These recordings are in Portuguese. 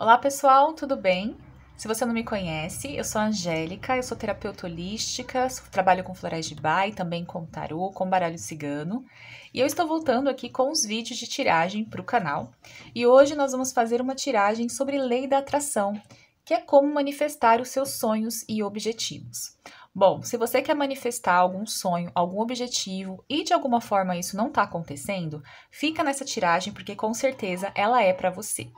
Olá pessoal, tudo bem? Se você não me conhece, eu sou a Angélica, eu sou terapeuta holística, trabalho com florais de Bach, também com tarô, com baralho cigano. E eu estou voltando aqui com os vídeos de tiragem para o canal. E hoje nós vamos fazer uma tiragem sobre lei da atração, que é como manifestar os seus sonhos e objetivos. Bom, se você quer manifestar algum sonho, algum objetivo e de alguma forma isso não está acontecendo, fica nessa tiragem porque com certeza ela é para você.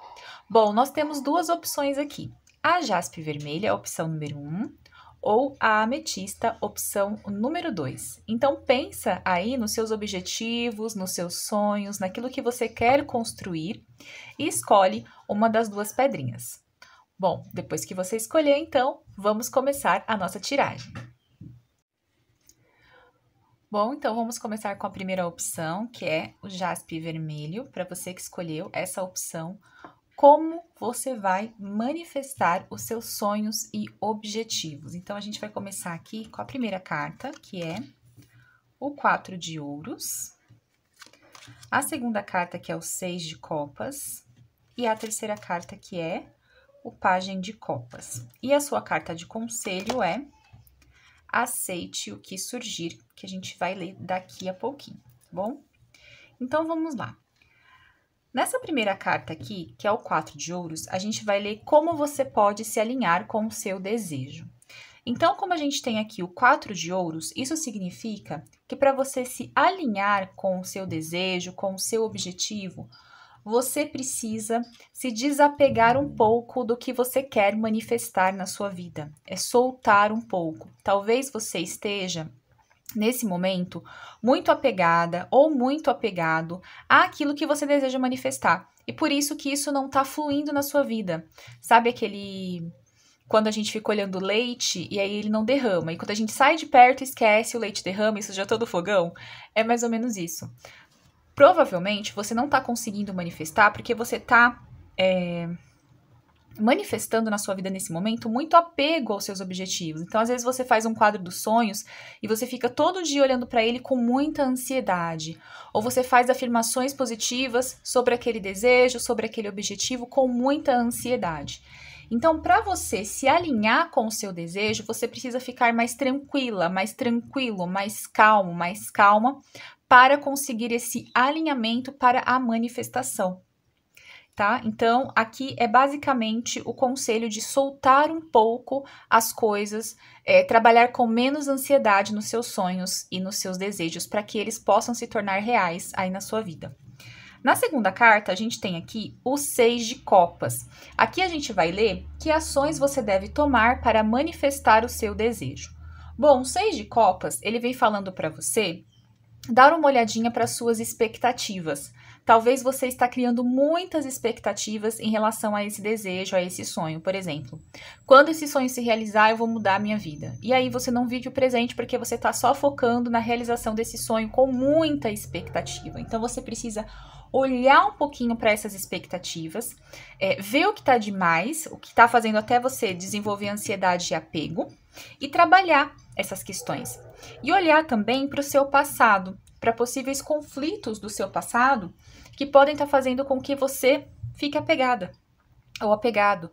Bom, nós temos duas opções aqui. A jaspe vermelha, opção número 1, ou a ametista, opção número 2. Então pensa aí nos seus objetivos, nos seus sonhos, naquilo que você quer construir e escolhe uma das duas pedrinhas. Bom, depois que você escolher, então, vamos começar a nossa tiragem. Bom, então vamos começar com a primeira opção, que é o jaspe vermelho, para você que escolheu essa opção. Como você vai manifestar os seus sonhos e objetivos. Então, a gente vai começar aqui com a primeira carta, que é o 4 de ouros. A segunda carta, que é o 6 de copas. E a terceira carta, que é o pajem de copas. E a sua carta de conselho é: aceite o que surgir, que a gente vai ler daqui a pouquinho, tá bom? Então, vamos lá. Nessa primeira carta aqui, que é o 4 de ouros, a gente vai ler como você pode se alinhar com o seu desejo. Então, como a gente tem aqui o 4 de ouros, isso significa que para você se alinhar com o seu desejo, com o seu objetivo, você precisa se desapegar um pouco do que você quer manifestar na sua vida. É soltar um pouco. Talvez você esteja nesse momento, muito apegada ou muito apegado àquilo que você deseja manifestar. E por isso que isso não tá fluindo na sua vida. Sabe aquele... quando a gente fica olhando o leite e aí ele não derrama. E quando a gente sai de perto e esquece, o leite derrama e suja todo o fogão? É mais ou menos isso. Provavelmente você não tá conseguindo manifestar porque você tá... manifestando na sua vida nesse momento muito apego aos seus objetivos. Então, às vezes você faz um quadro dos sonhos e você fica todo dia olhando para ele com muita ansiedade. Ou você faz afirmações positivas sobre aquele desejo, sobre aquele objetivo com muita ansiedade. Então, para você se alinhar com o seu desejo, você precisa ficar mais tranquila, mais tranquilo, mais calmo, mais calma para conseguir esse alinhamento para a manifestação. Tá? Então, aqui é basicamente o conselho de soltar um pouco as coisas, trabalhar com menos ansiedade nos seus sonhos e nos seus desejos, para que eles possam se tornar reais aí na sua vida. Na segunda carta, a gente tem aqui o 6 de copas. Aqui a gente vai ler que ações você deve tomar para manifestar o seu desejo. Bom, o 6 de copas, ele vem falando para você dar uma olhadinha para suas expectativas. Talvez você está criando muitas expectativas em relação a esse desejo, a esse sonho. Por exemplo, quando esse sonho se realizar, eu vou mudar a minha vida. E aí você não vive o presente porque você está só focando na realização desse sonho com muita expectativa. Então você precisa olhar um pouquinho para essas expectativas, ver o que está demais, o que está fazendo até você desenvolver ansiedade e apego, e trabalhar essas questões. E olhar também para o seu passado, para possíveis conflitos do seu passado que podem estar fazendo com que você fique apegada ou apegado.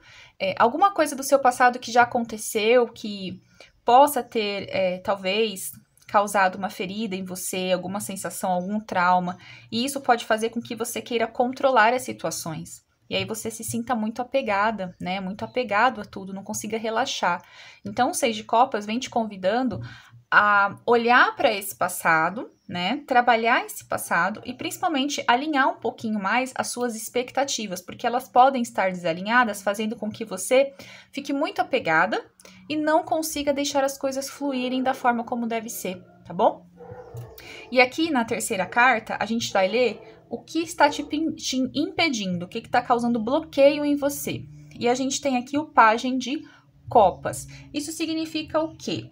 Alguma coisa do seu passado que já aconteceu, que possa ter, talvez, causado uma ferida em você, alguma sensação, algum trauma, e isso pode fazer com que você queira controlar as situações. E aí você se sinta muito apegada, né? Muito apegado a tudo, não consiga relaxar. Então, o 6 de copas vem te convidando a olhar para esse passado, né? Trabalhar esse passado e principalmente alinhar um pouquinho mais as suas expectativas, porque elas podem estar desalinhadas, fazendo com que você fique muito apegada e não consiga deixar as coisas fluírem da forma como deve ser, tá bom? E aqui na terceira carta, a gente vai ler o que está te impedindo, o que está causando bloqueio em você. E a gente tem aqui o pajem de copas. Isso significa o quê?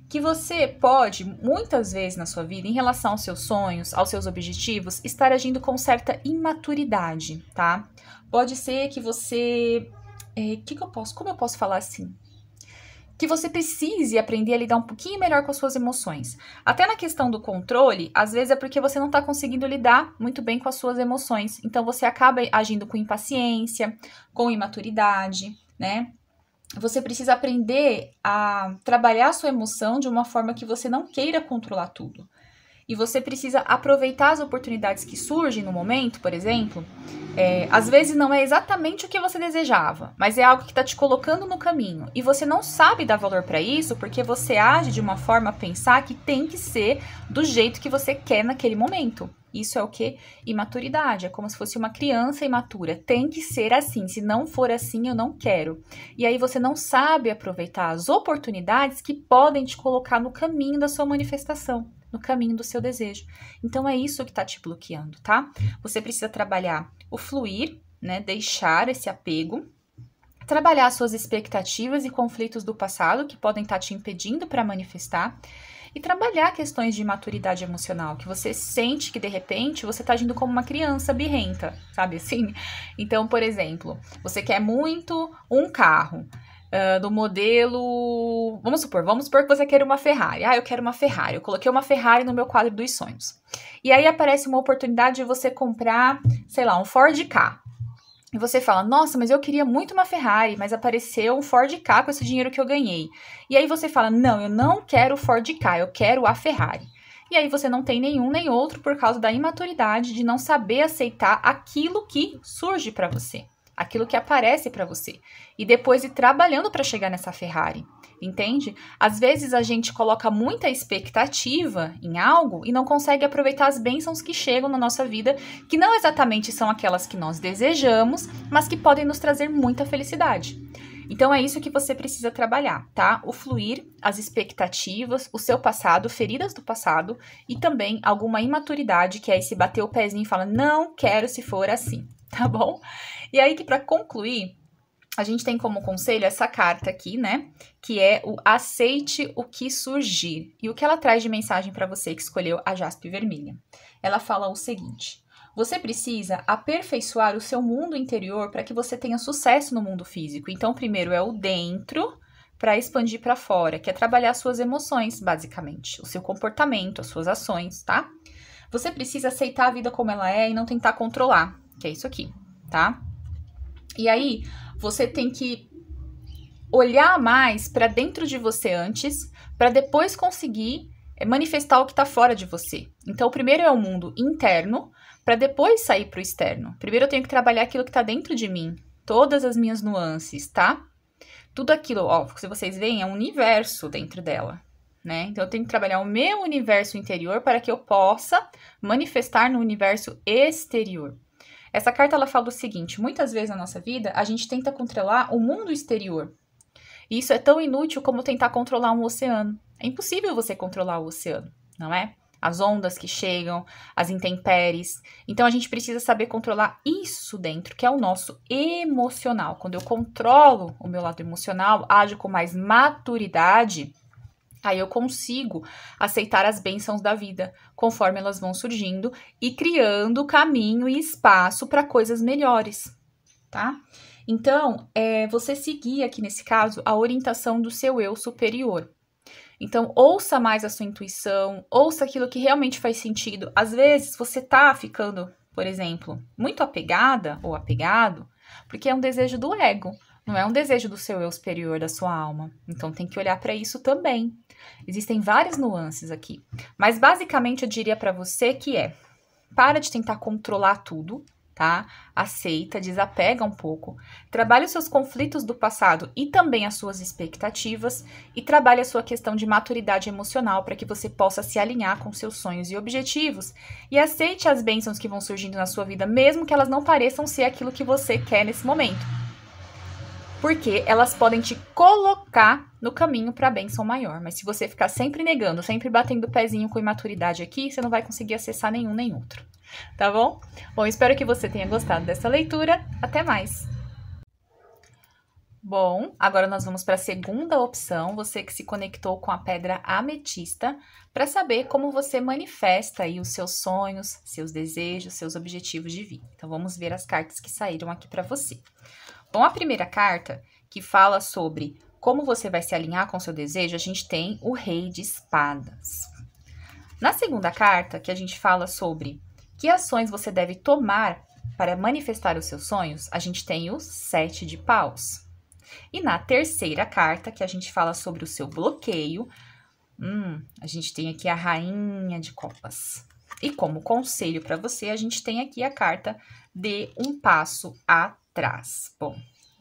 Que você pode, muitas vezes na sua vida, em relação aos seus sonhos, aos seus objetivos, estar agindo com certa imaturidade, tá? Pode ser que você... como eu posso falar assim? que você precise aprender a lidar um pouquinho melhor com as suas emoções. Até na questão do controle, às vezes é porque você não está conseguindo lidar muito bem com as suas emoções. Então, você acaba agindo com impaciência, com imaturidade, né? Você precisa aprender a trabalhar a sua emoção de uma forma que você não queira controlar tudo. E você precisa aproveitar as oportunidades que surgem no momento, por exemplo. Às vezes não é exatamente o que você desejava, mas é algo que está te colocando no caminho. E você não sabe dar valor para isso porque você age de uma forma a pensar que tem que ser do jeito que você quer naquele momento. Isso é o quê? Imaturidade. É como se fosse uma criança imatura. Tem que ser assim. Se não for assim, eu não quero. E aí você não sabe aproveitar as oportunidades que podem te colocar no caminho da sua manifestação, no caminho do seu desejo. Então, é isso que está te bloqueando, tá? Você precisa trabalhar o fluir, né? Deixar esse apego, trabalhar suas expectativas e conflitos do passado que podem estar te impedindo para manifestar e trabalhar questões de maturidade emocional, que você sente que, de repente, você está agindo como uma criança birrenta, sabe assim? Então, por exemplo, você quer muito um carro, do modelo... Vamos supor que você quer uma Ferrari. Eu quero uma Ferrari. Eu coloquei uma Ferrari no meu quadro dos sonhos. E aí aparece uma oportunidade de você comprar, sei lá, um Ford Ka. E você fala, nossa, mas eu queria muito uma Ferrari, mas apareceu um Ford Ka com esse dinheiro que eu ganhei. E aí você fala, não, eu não quero o Ford Ka, eu quero a Ferrari. E aí você não tem nenhum nem outro por causa da imaturidade de não saber aceitar aquilo que surge para você, aquilo que aparece para você, e depois ir trabalhando para chegar nessa Ferrari, entende? Às vezes a gente coloca muita expectativa em algo e não consegue aproveitar as bênçãos que chegam na nossa vida, que não exatamente são aquelas que nós desejamos, mas que podem nos trazer muita felicidade. Então é isso que você precisa trabalhar, tá? O fluir, as expectativas, o seu passado, feridas do passado e também alguma imaturidade, que é esse bater o pezinho e falar, não quero se for assim, tá bom? E aí que para concluir, a gente tem como conselho essa carta aqui, né? Que é o aceite o que surgir. E o que ela traz de mensagem para você que escolheu a jaspe vermelha? Ela fala o seguinte: você precisa aperfeiçoar o seu mundo interior para que você tenha sucesso no mundo físico. Então, primeiro é o dentro para expandir para fora, que é trabalhar suas emoções, basicamente, o seu comportamento, as suas ações, tá? Você precisa aceitar a vida como ela é e não tentar controlar, que é isso aqui, tá? E aí, você tem que olhar mais para dentro de você antes, para depois conseguir manifestar o que está fora de você. Então, primeiro é o mundo interno, para depois sair para o externo. Primeiro eu tenho que trabalhar aquilo que está dentro de mim, todas as minhas nuances, tá? Tudo aquilo, ó, se vocês veem, é um universo dentro dela, né? Então, eu tenho que trabalhar o meu universo interior para que eu possa manifestar no universo exterior. Essa carta, ela fala o seguinte: muitas vezes na nossa vida, a gente tenta controlar o mundo exterior. E isso é tão inútil como tentar controlar um oceano. É impossível você controlar o oceano, não é? As ondas que chegam, as intempéries. Então, a gente precisa saber controlar isso dentro, que é o nosso emocional. Quando eu controlo o meu lado emocional, ajo com mais maturidade, aí eu consigo aceitar as bênçãos da vida, conforme elas vão surgindo e criando caminho e espaço para coisas melhores, tá? Então, você seguir aqui nesse caso a orientação do seu eu superior. Então, ouça mais a sua intuição, ouça aquilo que realmente faz sentido. Às vezes, você tá ficando, por exemplo, muito apegada ou apegado, porque é um desejo do ego, não é um desejo do seu eu superior, da sua alma. Então, tem que olhar para isso também. Existem várias nuances aqui, mas basicamente eu diria para você que para de tentar controlar tudo, tá? Aceita, desapega um pouco, trabalhe os seus conflitos do passado e também as suas expectativas e trabalhe a sua questão de maturidade emocional para que você possa se alinhar com seus sonhos e objetivos e aceite as bênçãos que vão surgindo na sua vida, mesmo que elas não pareçam ser aquilo que você quer nesse momento. Porque elas podem te colocar no caminho para a bênção maior. Mas se você ficar sempre negando, sempre batendo o pezinho com imaturidade aqui, você não vai conseguir acessar nenhum nem outro. Tá bom? Bom, espero que você tenha gostado dessa leitura. Até mais! Bom, agora nós vamos para a segunda opção, você que se conectou com a pedra ametista, para saber como você manifesta aí os seus sonhos, seus desejos, seus objetivos de vida. Então, vamos ver as cartas que saíram aqui para você. Bom, a primeira carta, que fala sobre como você vai se alinhar com o seu desejo, a gente tem o Rei de Espadas. Na segunda carta, que a gente fala sobre que ações você deve tomar para manifestar os seus sonhos, a gente tem o 7 de Paus. E na terceira carta, que a gente fala sobre o seu bloqueio, a gente tem aqui a Rainha de Copas. E como conselho para você, a gente tem aqui a carta de um passo atrás. Bom,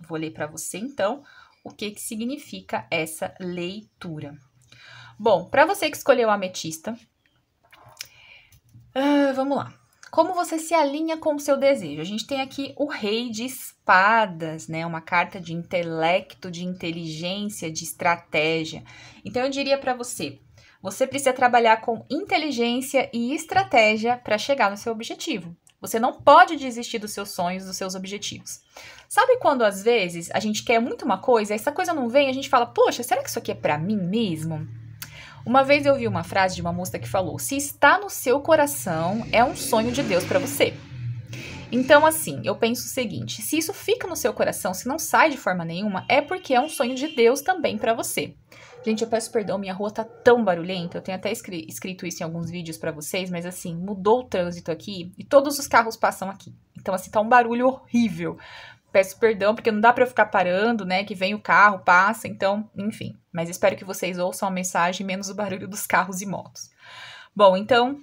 vou ler para você então o que significa essa leitura. Bom, para você que escolheu a ametista, vamos lá. Como você se alinha com o seu desejo? A gente tem aqui o Rei de Espadas, né? Uma carta de intelecto, de inteligência, de estratégia. Então, eu diria para você, você precisa trabalhar com inteligência e estratégia para chegar no seu objetivo. Você não pode desistir dos seus sonhos, dos seus objetivos. Sabe quando, às vezes, a gente quer muito uma coisa, essa coisa não vem, a gente fala, poxa, será que isso aqui é para mim mesmo? Uma vez eu vi uma frase de uma moça que falou, se está no seu coração, é um sonho de Deus para você. Então, assim, eu penso o seguinte, se isso fica no seu coração, se não sai de forma nenhuma, é porque é um sonho de Deus também para você. Gente, eu peço perdão, minha rua tá tão barulhenta, eu tenho até escrito isso em alguns vídeos para vocês, mas assim, mudou o trânsito aqui e todos os carros passam aqui. Então, assim, tá um barulho horrível. Peço perdão, porque não dá pra eu ficar parando, né, que vem o carro, passa, então, enfim. Mas espero que vocês ouçam a mensagem, menos o barulho dos carros e motos. Bom, então,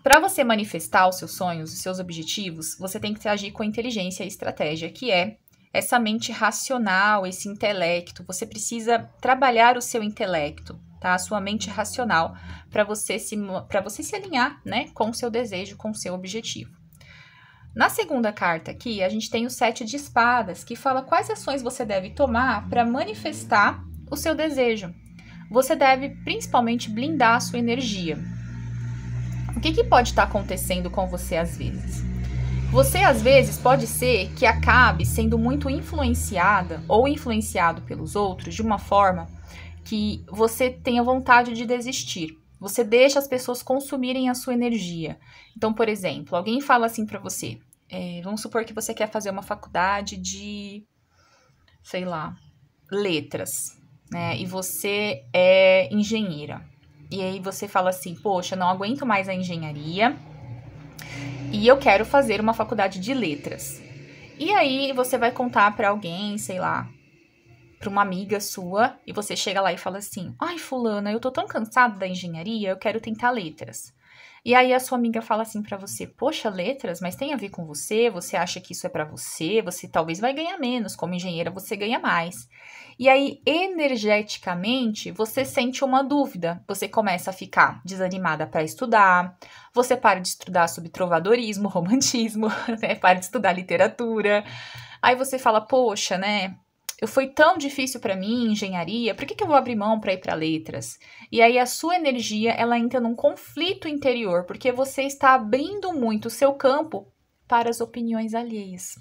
para você manifestar os seus sonhos, os seus objetivos, você tem que agir com inteligência e estratégia, que é essa mente racional, esse intelecto. Você precisa trabalhar o seu intelecto, tá? A sua mente racional, para você se alinhar, né, com o seu desejo, com o seu objetivo. Na segunda carta aqui, a gente tem o 7 de Espadas, que fala quais ações você deve tomar para manifestar o seu desejo. Você deve, principalmente, blindar a sua energia. O que pode estar acontecendo com você às vezes? Você, às vezes, pode ser que acabe sendo muito influenciada ou influenciado pelos outros de uma forma que você tenha vontade de desistir. Você deixa as pessoas consumirem a sua energia. Então, por exemplo, alguém fala assim pra você, vamos supor que você quer fazer uma faculdade de, sei lá, letras, né? E você é engenheira. E aí você fala assim, poxa, não aguento mais a engenharia e eu quero fazer uma faculdade de letras. E aí você vai contar pra alguém, sei lá, para uma amiga sua, e você chega lá e fala assim, ai, fulana, eu tô tão cansada da engenharia, eu quero tentar letras. E aí a sua amiga fala assim pra você, poxa, letras, mas tem a ver com você? Você acha que isso é pra você? Você talvez vai ganhar menos, como engenheira você ganha mais. E aí, energeticamente, você sente uma dúvida. Você começa a ficar desanimada para estudar, você para de estudar sobre trovadorismo, romantismo, né? Para de estudar literatura. Aí você fala, poxa, né? Foi tão difícil para mim, engenharia, por que eu vou abrir mão para ir para letras? E aí a sua energia, ela entra num conflito interior, porque você está abrindo muito o seu campo para as opiniões alheias,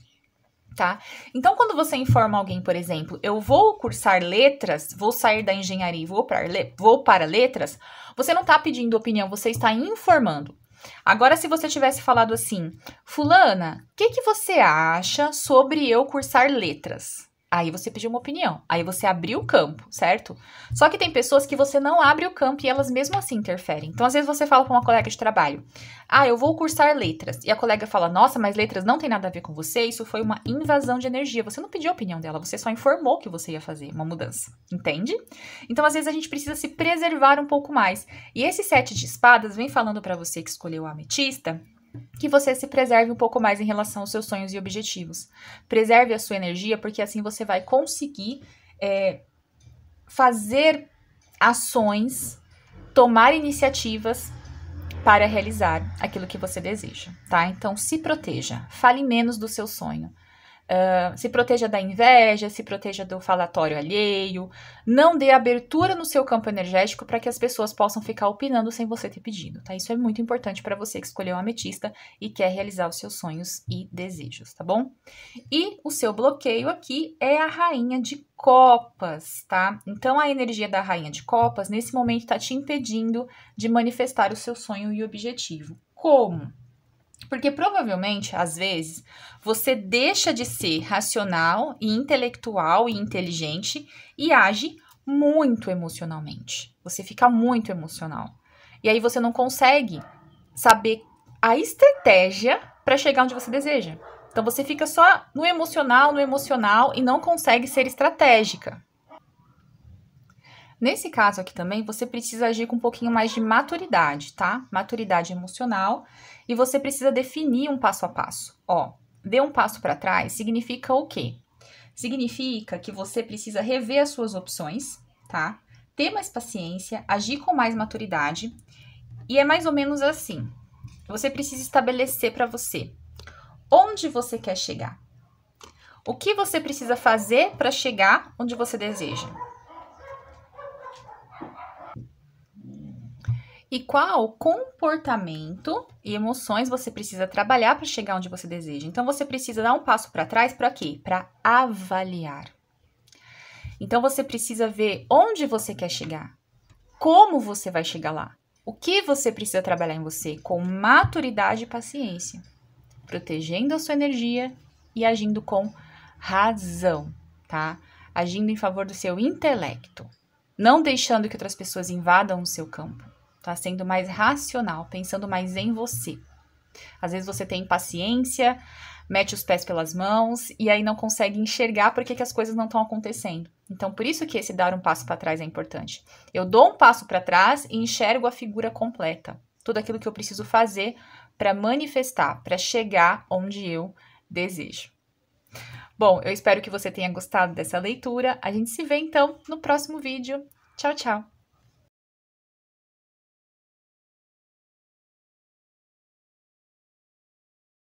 tá? Então, quando você informa alguém, por exemplo, eu vou cursar letras, vou sair da engenharia e vou para letras, você não está pedindo opinião, você está informando. Agora, se você tivesse falado assim, fulana, o que você acha sobre eu cursar letras? Aí você pediu uma opinião, aí você abriu o campo, certo? Só que tem pessoas que você não abre o campo e elas mesmo assim interferem. Então, às vezes você fala com uma colega de trabalho, eu vou cursar letras. E a colega fala, nossa, mas letras não tem nada a ver com você, isso foi uma invasão de energia. Você não pediu a opinião dela, você só informou que você ia fazer uma mudança, entende? Então, às vezes a gente precisa se preservar um pouco mais. E esse 7 de espadas vem falando pra você que escolheu a ametista, que você se preserve um pouco mais em relação aos seus sonhos e objetivos. Preserve a sua energia, porque assim você vai conseguir fazer ações, tomar iniciativas para realizar aquilo que você deseja, tá? Então, se proteja, fale menos do seu sonho. Se proteja da inveja, se proteja do falatório alheio, não dê abertura no seu campo energético para que as pessoas possam ficar opinando sem você ter pedido, tá? Isso é muito importante para você que escolheu a ametista e quer realizar os seus sonhos e desejos, tá bom? E o seu bloqueio aqui é a Rainha de Copas, tá? Então, a energia da Rainha de Copas, nesse momento, tá te impedindo de manifestar o seu sonho e objetivo. Como? Porque provavelmente, às vezes, você deixa de ser racional e intelectual e inteligente e age muito emocionalmente. Você fica muito emocional. E aí você não consegue saber a estratégia para chegar onde você deseja. Então você fica só no emocional e não consegue ser estratégica. Nesse caso aqui também, você precisa agir com um pouquinho mais de maturidade, tá? Maturidade emocional. E você precisa definir um passo a passo. Ó, dê um passo para trás significa o quê? Significa que você precisa rever as suas opções, tá? Ter mais paciência, agir com mais maturidade. E é mais ou menos assim. Você precisa estabelecer para você onde você quer chegar. O que você precisa fazer para chegar onde você deseja. E qual comportamento e emoções você precisa trabalhar para chegar onde você deseja. Então, você precisa dar um passo para trás para quê? Para avaliar. Então, você precisa ver onde você quer chegar. Como você vai chegar lá. O que você precisa trabalhar em você com maturidade e paciência. Protegendo a sua energia e agindo com razão, tá? Agindo em favor do seu intelecto. Não deixando que outras pessoas invadam o seu campo. Tá sendo mais racional, pensando mais em você. Às vezes você tem impaciência, mete os pés pelas mãos e aí não consegue enxergar por que as coisas não estão acontecendo. Então, por isso que esse dar um passo para trás é importante. Eu dou um passo para trás e enxergo a figura completa. Tudo aquilo que eu preciso fazer para manifestar, para chegar onde eu desejo. Bom, eu espero que você tenha gostado dessa leitura. A gente se vê então no próximo vídeo. Tchau, tchau!